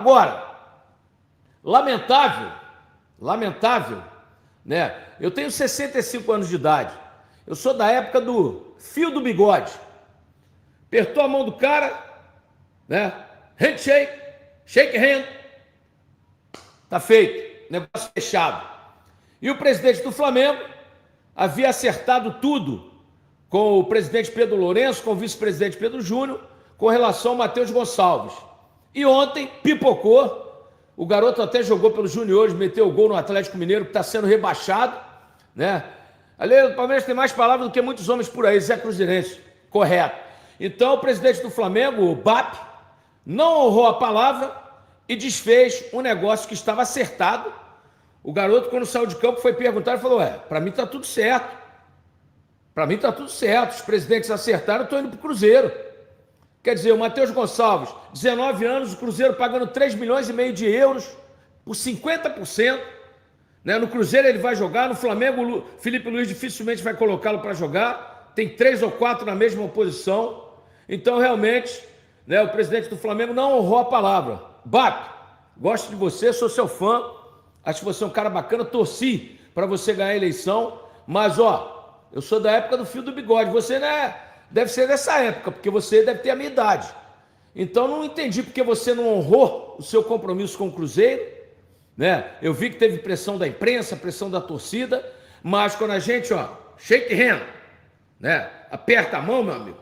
Agora, lamentável, né? Eu tenho 65 anos de idade. Eu sou da época do fio do bigode. Apertou a mão do cara, né? Handshake, shake hand. Tá feito, negócio fechado. E o presidente do Flamengo havia acertado tudo com o presidente Pedro Lourenço, com o vice-presidente Pedro Júnior, com relação ao Matheus Gonçalves. E ontem pipocou. O garoto até jogou pelos juniores, meteu o gol no Atlético Mineiro, que está sendo rebaixado, né? Ali, o Palmeiras tem mais palavras do que muitos homens por aí, Zé Cruzeirense, correto. Então, o presidente do Flamengo, o BAP, não honrou a palavra e desfez um negócio que estava acertado. O garoto, quando saiu de campo, foi perguntar e falou, para mim está tudo certo. Para mim está tudo certo, os presidentes acertaram, eu estou indo para o Cruzeiro. Quer dizer, o Matheus Gonçalves, 19 anos, o Cruzeiro pagando 3,5 milhões de euros por 50%. Né? No Cruzeiro ele vai jogar, no Flamengo o Felipe Luiz dificilmente vai colocá-lo para jogar. Tem 3 ou 4 na mesma posição. Então, realmente, né, o presidente do Flamengo não honrou a palavra. BAP, gosto de você, sou seu fã. Acho que você é um cara bacana, torci para você ganhar a eleição. Mas, eu sou da época do fio do bigode. Você, né? Deve ser dessa época, porque você deve ter a minha idade. Então, não entendi porque você não honrou o seu compromisso com o Cruzeiro, né? Eu vi que teve pressão da imprensa, pressão da torcida, mas quando a gente, shake hand, né? Aperta a mão, meu amigo.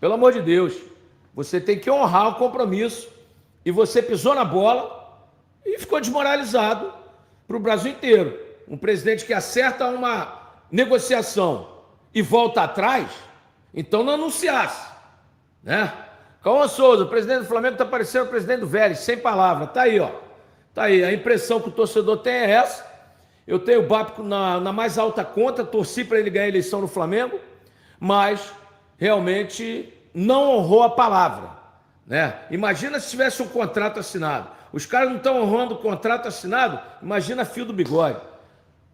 Pelo amor de Deus, você tem que honrar o compromisso e você pisou na bola e ficou desmoralizado para o Brasil inteiro. Um presidente que acerta uma negociação e volta atrás, então não anunciasse, né? Cauã Souza, o presidente do Flamengo está parecendo o presidente do Vélez, sem palavra. Tá aí, Tá aí. A impressão que o torcedor tem é essa. Eu tenho o BAP na mais alta conta, torci para ele ganhar a eleição no Flamengo, mas realmente não honrou a palavra, né? Imagina se tivesse um contrato assinado. Os caras não estão honrando o contrato assinado, imagina fio do bigode.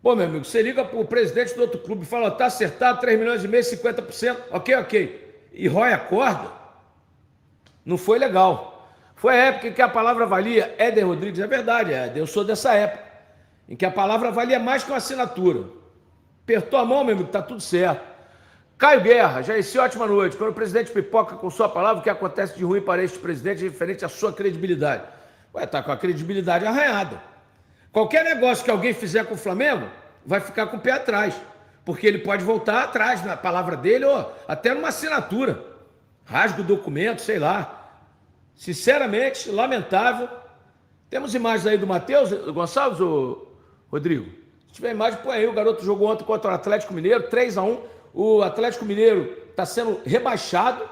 Pô, meu amigo, você liga para o presidente do outro clube e fala, tá acertado, 3,5 milhões, 50%, ok. E rói a corda? Não foi legal. Foi a época em que a palavra valia, Éder Rodrigues, é verdade, Éder, eu sou dessa época, em que a palavra valia mais que uma assinatura. Apertou a mão, meu amigo, tá tudo certo. Caio Guerra, Jairci, ótima noite. Quando o presidente pipoca com sua palavra, o que acontece de ruim para este presidente é referente à sua credibilidade. Tá com a credibilidade arranhada. Qualquer negócio que alguém fizer com o Flamengo, vai ficar com o pé atrás. Porque ele pode voltar atrás na palavra dele ou até numa assinatura. Rasga o documento, sei lá. Sinceramente, lamentável. Temos imagens aí do Matheus Gonçalves, ou Rodrigo? Se tiver imagem, põe aí. O garoto jogou ontem contra o Atlético Mineiro, 3-1. O Atlético Mineiro está sendo rebaixado,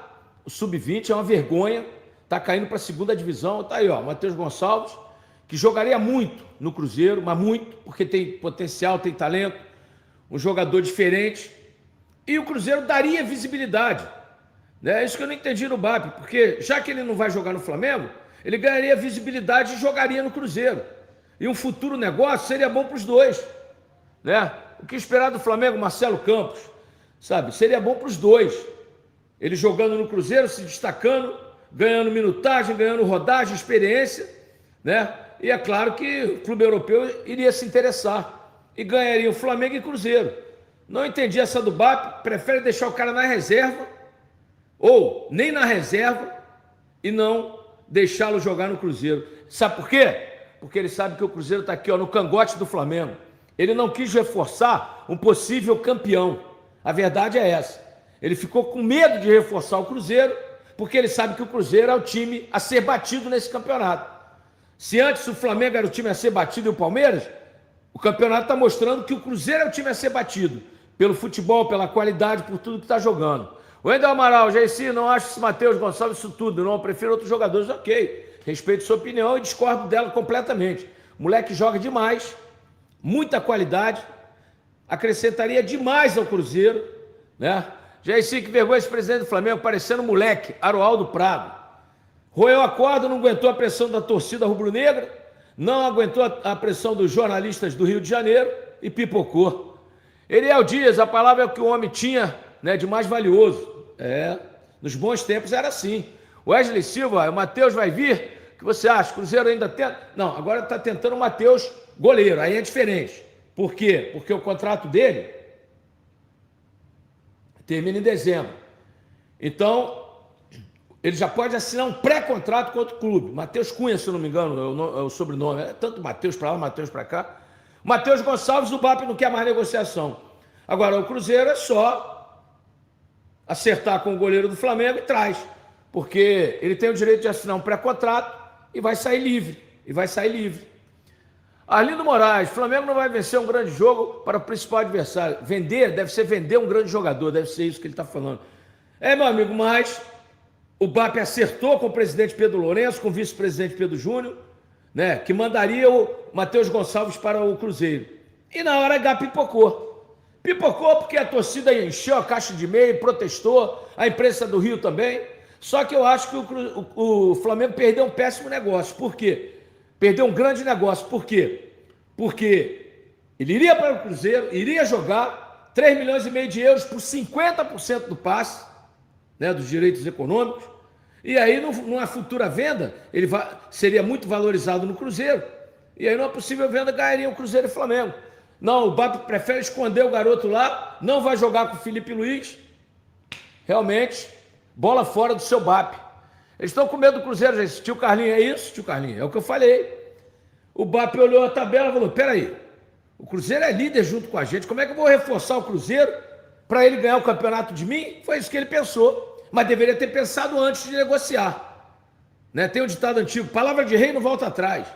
o Sub-20, é uma vergonha. Está caindo para a segunda divisão. Tá aí, Matheus Gonçalves, que jogaria muito no Cruzeiro, mas muito, porque tem potencial, tem talento, um jogador diferente. E o Cruzeiro daria visibilidade. É isso que eu não entendi no BAP, porque já que ele não vai jogar no Flamengo, ele ganharia visibilidade e jogaria no Cruzeiro. E um futuro negócio seria bom para os dois, né? O que esperar do Flamengo, Marcelo Campos, sabe? Seria bom para os dois. Ele jogando no Cruzeiro, se destacando, ganhando minutagem, ganhando rodagem, experiência, né? E é claro que o clube europeu iria se interessar e ganharia o Flamengo e o Cruzeiro. Não entendi essa do BAP, prefere deixar o cara na reserva ou nem na reserva e não deixá-lo jogar no Cruzeiro. Sabe por quê? Porque ele sabe que o Cruzeiro está aqui, no cangote do Flamengo. Ele não quis reforçar um possível campeão. A verdade é essa. Ele ficou com medo de reforçar o Cruzeiro, porque ele sabe que o Cruzeiro é o time a ser batido nesse campeonato. Se antes o Flamengo era o time a ser batido e o Palmeiras, o campeonato está mostrando que o Cruzeiro é o time a ser batido. Pelo futebol, pela qualidade, por tudo que está jogando. O Wendel Amaral, Jairci, não acho esse Matheus Gonçalves isso tudo, não, eu prefiro outros jogadores, ok. Respeito sua opinião e discordo dela completamente. O moleque joga demais, muita qualidade, acrescentaria demais ao Cruzeiro, né? Jairci, que vergonha esse presidente do Flamengo, parecendo moleque, Aroaldo Prado. Roeu a corda, não aguentou a pressão da torcida rubro-negra, não aguentou a pressão dos jornalistas do Rio de Janeiro e pipocou. Eliel Dias, a palavra é o que o homem tinha, né, de mais valioso. Nos bons tempos era assim. Wesley Silva, o Matheus vai vir, que você acha? O Cruzeiro ainda tenta? Não, agora está tentando o Matheus goleiro, aí é diferente. Por quê? Porque o contrato dele termina em dezembro. Então, ele já pode assinar um pré-contrato com outro clube. Matheus Cunha, se eu não me engano, é o sobrenome. É tanto Matheus para lá, Matheus para cá. Matheus Gonçalves, o BAP não quer mais negociação. Agora, o Cruzeiro é só acertar com o goleiro do Flamengo e traz. Porque ele tem o direito de assinar um pré-contrato e vai sair livre. Arlindo Moraes, Flamengo não vai vencer um grande jogo para o principal adversário. Vender, deve ser vender um grande jogador, deve ser isso que ele está falando. Meu amigo, mas o BAP acertou com o presidente Pedro Lourenço, com o vice-presidente Pedro Júnior, né, que mandaria o Matheus Gonçalves para o Cruzeiro. E na hora H pipocou. Pipocou porque a torcida encheu a caixa de e-mail, protestou, a imprensa do Rio também. Só que eu acho que o Flamengo perdeu um péssimo negócio. Por quê? Perdeu um grande negócio. Por quê? Porque ele iria para o Cruzeiro, iria jogar 3,5 milhões de euros por 50% do passe, né, dos direitos econômicos, e aí numa futura venda ele seria muito valorizado no Cruzeiro, e aí numa possível venda ganharia o Cruzeiro e o Flamengo. Não, o BAP prefere esconder o garoto lá, não vai jogar com o Felipe Luiz, realmente, bola fora do seu BAP. Eles estão com medo do Cruzeiro, gente. Tio Carlinho, é isso? Tio Carlinho, é o que eu falei. O BAP olhou a tabela e falou, peraí, o Cruzeiro é líder junto com a gente, como é que eu vou reforçar o Cruzeiro para ele ganhar o campeonato de mim? Foi isso que ele pensou. Mas deveria ter pensado antes de negociar. Né? Tem um ditado antigo, palavra de rei não volta atrás.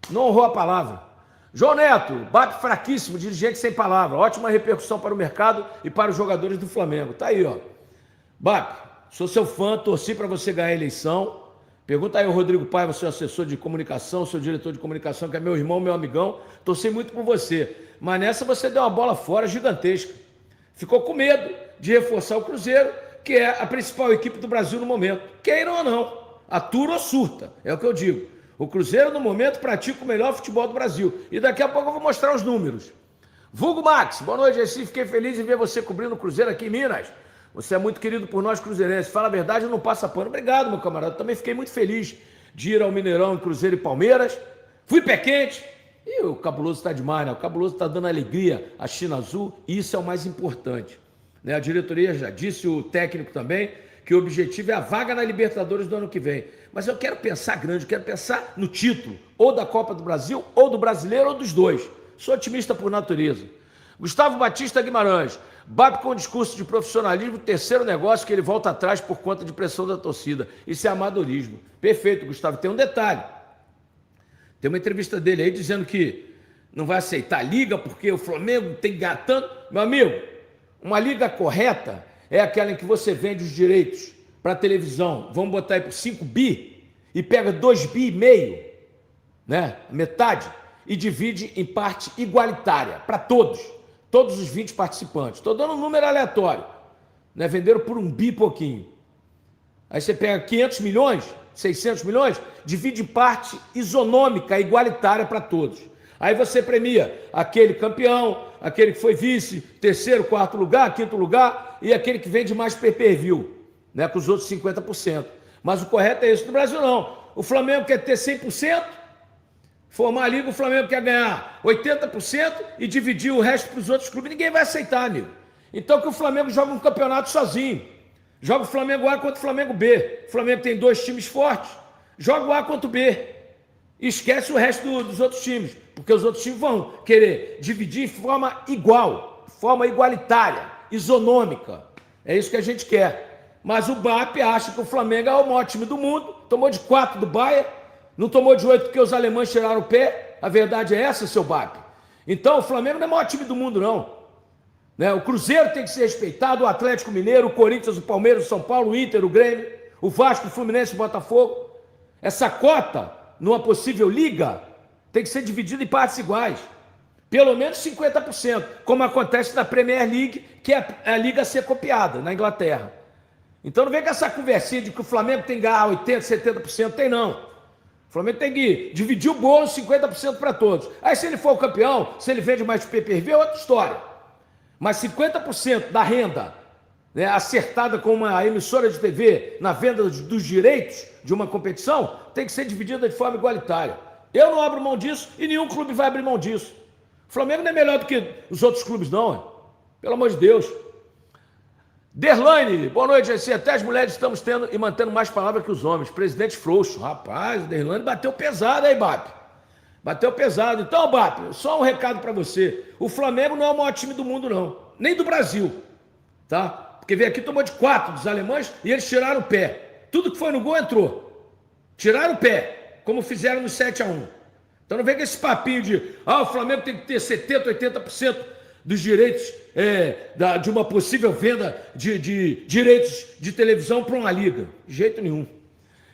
Não honrou a palavra. João Neto, BAP fraquíssimo, dirigente sem palavra. Ótima repercussão para o mercado e para os jogadores do Flamengo. Tá aí, ó. BAP, sou seu fã, torci para você ganhar a eleição. Pergunta aí ao Rodrigo Paiva, seu assessor de comunicação, seu diretor de comunicação, que é meu irmão, meu amigão. Torci muito por você. Mas nessa você deu uma bola fora gigantesca. Ficou com medo de reforçar o Cruzeiro, que é a principal equipe do Brasil no momento. Queira ou não, atura ou surta, é o que eu digo. O Cruzeiro, no momento, pratica o melhor futebol do Brasil. E daqui a pouco eu vou mostrar os números. Vulgo Max, boa noite, Recife. Fiquei feliz em ver você cobrindo o Cruzeiro aqui em Minas. Você é muito querido por nós cruzeirenses. Fala a verdade, não passa pano. Obrigado, meu camarada. Também fiquei muito feliz de ir ao Mineirão em Cruzeiro e Palmeiras. Fui pé quente. E o Cabuloso está demais, né? O Cabuloso está dando alegria à China Azul. E isso é o mais importante. Né? A diretoria já disse, o técnico também, que o objetivo é a vaga na Libertadores do ano que vem. Mas eu quero pensar grande, eu quero pensar no título, ou da Copa do Brasil, ou do Brasileiro, ou dos dois. Sou otimista por natureza. Gustavo Batista Guimarães, BAP com discurso de profissionalismo, terceiro negócio que ele volta atrás por conta de pressão da torcida. Isso é amadorismo. Perfeito, Gustavo. Tem um detalhe. Tem uma entrevista dele aí dizendo que não vai aceitar a liga porque o Flamengo tem gatando. Meu amigo, uma liga correta é aquela em que você vende os direitos para a televisão, vamos botar aí por 5 bi, e pega 2,5 bi, né? Metade, e divide em parte igualitária, para todos os 20 participantes. Estou dando um número aleatório, né? Venderam por 1 bi e pouquinho. Aí você pega 500 milhões, 600 milhões, divide em parte isonômica, igualitária para todos. Aí você premia aquele campeão, aquele que foi vice, terceiro, quarto lugar, quinto lugar, e aquele que vende mais pay-per-view, né, com os outros 50%. Mas o correto é isso. No Brasil não. O Flamengo quer ter 100%, formar a liga, o Flamengo quer ganhar 80% e dividir o resto para os outros clubes. Ninguém vai aceitar, amigo. Então que o Flamengo joga um campeonato sozinho. Joga o Flamengo A contra o Flamengo B. O Flamengo tem 2 times fortes. Joga o A contra o B. E esquece o resto dos outros times. Porque os outros times vão querer dividir de forma igual, forma igualitária, isonômica. É isso que a gente quer. Mas o BAP acha que o Flamengo é o maior time do mundo, tomou de 4 do Bayern, não tomou de 8 porque os alemães tiraram o pé. A verdade é essa, seu BAP. Então o Flamengo não é o maior time do mundo, não. Né? O Cruzeiro tem que ser respeitado, o Atlético Mineiro, o Corinthians, o Palmeiras, o São Paulo, o Inter, o Grêmio, o Vasco, o Fluminense, o Botafogo. Essa cota, numa possível liga, tem que ser dividida em partes iguais. Pelo menos 50%, como acontece na Premier League, que é a liga a ser copiada na Inglaterra. Então não vem com essa conversinha de que o Flamengo tem que ganhar 80%, 70%, tem não. O Flamengo tem que dividir o bolo 50% para todos. Aí se ele for o campeão, se ele vende mais pay-per-view, é outra história. Mas 50% da renda né, acertada com uma emissora de TV na venda dos direitos de uma competição, tem que ser dividida de forma igualitária. Eu não abro mão disso e nenhum clube vai abrir mão disso. O Flamengo não é melhor do que os outros clubes, não, hein? Pelo amor de Deus. Derlane, boa noite, assim, até as mulheres estamos tendo e mantendo mais palavras que os homens. Presidente frouxo, rapaz, o Derlane bateu pesado aí, BAP. Bateu pesado. Então, BAP, só um recado para você. O Flamengo não é o maior time do mundo, não. Nem do Brasil, tá? Porque veio aqui, tomou de 4 dos alemães e eles tiraram o pé. Tudo que foi no gol entrou. Tiraram o pé, como fizeram no 7-1. Então não vem com esse papinho de o Flamengo tem que ter 70%, 80% dos direitos de uma possível venda de direitos de televisão para uma liga. De jeito nenhum.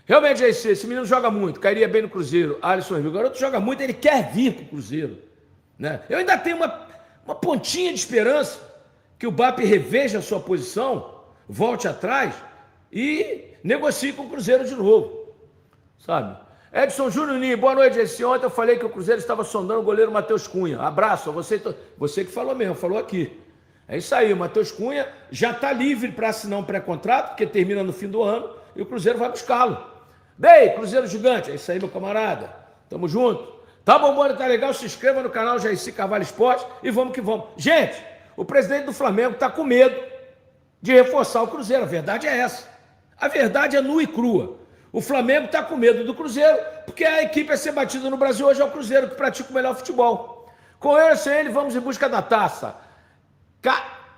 Realmente, esse menino joga muito, cairia bem no Cruzeiro. Alisson Rio, o garoto joga muito, ele quer vir para o Cruzeiro, né? Eu ainda tenho uma pontinha de esperança que o BAP reveja a sua posição, volte atrás e negocie com o Cruzeiro de novo, sabe? Edson Júnior, boa noite. Ontem eu falei que o Cruzeiro estava sondando o goleiro Matheus Cunha. Abraço a você, você que falou mesmo, falou aqui. É isso aí, o Matheus Cunha já está livre para assinar um pré-contrato, porque termina no fim do ano, e o Cruzeiro vai buscá-lo. Bem, Cruzeiro Gigante, é isso aí, meu camarada. Tamo junto. Tá bombando, tá legal? Se inscreva no canal Jaircy Carvalho Esporte e vamos que vamos. Gente, o presidente do Flamengo está com medo de reforçar o Cruzeiro. A verdade é essa. A verdade é nua e crua. O Flamengo está com medo do Cruzeiro, porque a equipe a ser batida no Brasil hoje é o Cruzeiro, que pratica o melhor futebol. Com ele, sem ele, vamos em busca da taça.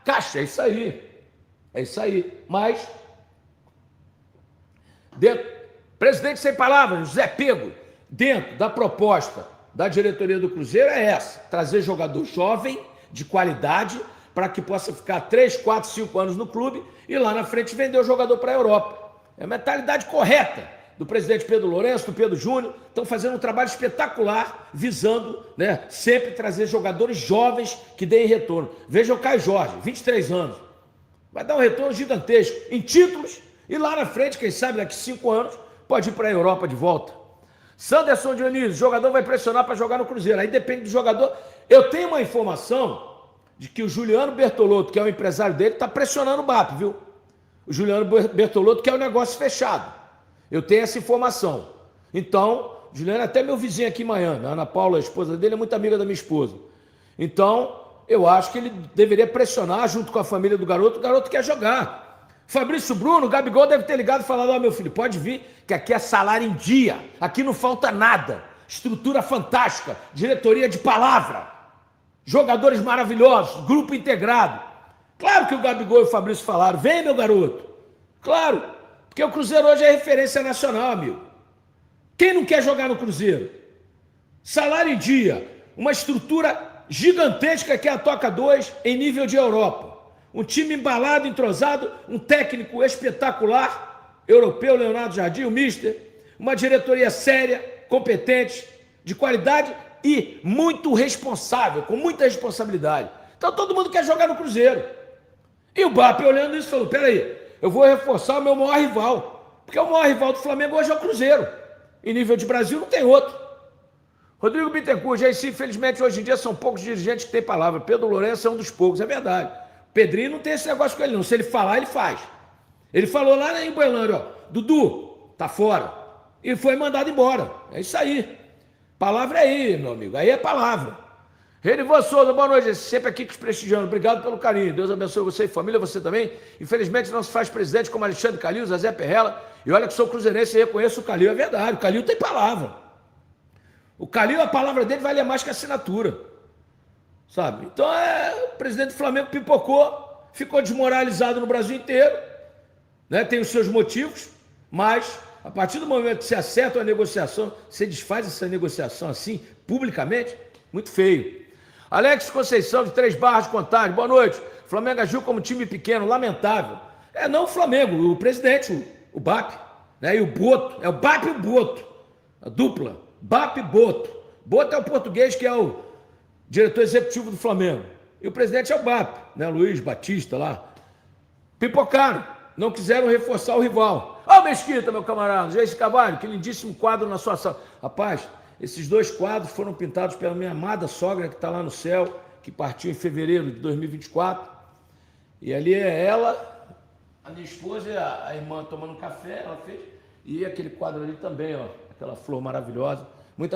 Caixa, é isso aí. É isso aí. Mas, presidente sem palavras, José Pego, dentro da proposta da diretoria do Cruzeiro é essa: trazer jogador jovem, de qualidade, para que possa ficar 3, 4, 5 anos no clube e lá na frente vender o jogador para a Europa. É a mentalidade correta do presidente Pedro Lourenço, do Pedro Júnior. Estão fazendo um trabalho espetacular, visando, né, sempre trazer jogadores jovens que deem retorno. Veja o Caio Jorge, 23 anos. Vai dar um retorno gigantesco em títulos e lá na frente, quem sabe daqui 5 anos, pode ir para a Europa de volta. Sanderson Dionísio, o jogador vai pressionar para jogar no Cruzeiro. Aí depende do jogador. Eu tenho uma informação de que o Juliano Bertolotto, que é o empresário dele, está pressionando o BAP, viu? O Juliano Bertolotto quer o negócio fechado. Eu tenho essa informação. Então, Juliano é até meu vizinho aqui em Miami. A Ana Paula, a esposa dele, é muito amiga da minha esposa. Então, eu acho que ele deveria pressionar junto com a família do garoto. O garoto quer jogar. Fabrício Bruno, o Gabigol deve ter ligado e falado: meu filho, pode vir, que aqui é salário em dia. Aqui não falta nada. Estrutura fantástica. Diretoria de palavra. Jogadores maravilhosos. Grupo integrado. Claro que o Gabigol e o Fabrício falaram: vem, meu garoto. Claro, porque o Cruzeiro hoje é referência nacional, amigo. Quem não quer jogar no Cruzeiro? Salário em dia, uma estrutura gigantesca que é a Toca 2 em nível de Europa. Um time embalado, entrosado, um técnico espetacular, europeu, Leonardo Jardim, o Mister, uma diretoria séria, competente, de qualidade e muito responsável, com muita responsabilidade. Então todo mundo quer jogar no Cruzeiro. E o BAP, olhando isso, falou: peraí, eu vou reforçar o meu maior rival, porque o maior rival do Flamengo hoje é o Cruzeiro. Em nível de Brasil não tem outro. Rodrigo Bittencourt, Jaircy, infelizmente hoje em dia são poucos dirigentes que têm palavra. Pedro Lourenço é um dos poucos, é verdade. Pedrinho não tem esse negócio com ele não, se ele falar, ele faz. Ele falou lá em Boilândia: Dudu, tá fora. E foi mandado embora. É isso aí. Palavra é aí, meu amigo, aí é palavra. Renivan Souza, boa noite, sempre aqui te prestigiando, obrigado pelo carinho, Deus abençoe você e família, você também. Infelizmente não se faz presidente como Alexandre Calil, Zezé Perrella, e olha que sou cruzeirense e reconheço o Calil, é verdade, o Calil tem palavra. O Calil, a palavra dele vale mais que a assinatura, sabe? Então o presidente do Flamengo pipocou, ficou desmoralizado no Brasil inteiro, né? Tem os seus motivos, mas a partir do momento que você acerta uma negociação, você desfaz essa negociação assim, publicamente, muito feio. Alex Conceição, de 3 Barras de Contagem, boa noite. Flamengo agiu como time pequeno, lamentável. Não o Flamengo, o presidente, o BAP, né? E o Boto, é o BAP e o Boto, a dupla, BAP e Boto. Boto é o português que é o diretor executivo do Flamengo. E o presidente é o BAP, né? Luiz Batista lá. Pipocaram, não quiseram reforçar o rival. Ó, Mesquita, meu camarada, Jaircy Carvalho, que lindíssimo quadro na sua sala. Rapaz, esses 2 quadros foram pintados pela minha amada sogra, que está lá no céu, que partiu em fevereiro de 2024. E ali é ela A minha esposa e a irmã tomando café, ela fez. E aquele quadro ali também, ó. Aquela flor maravilhosa. Muita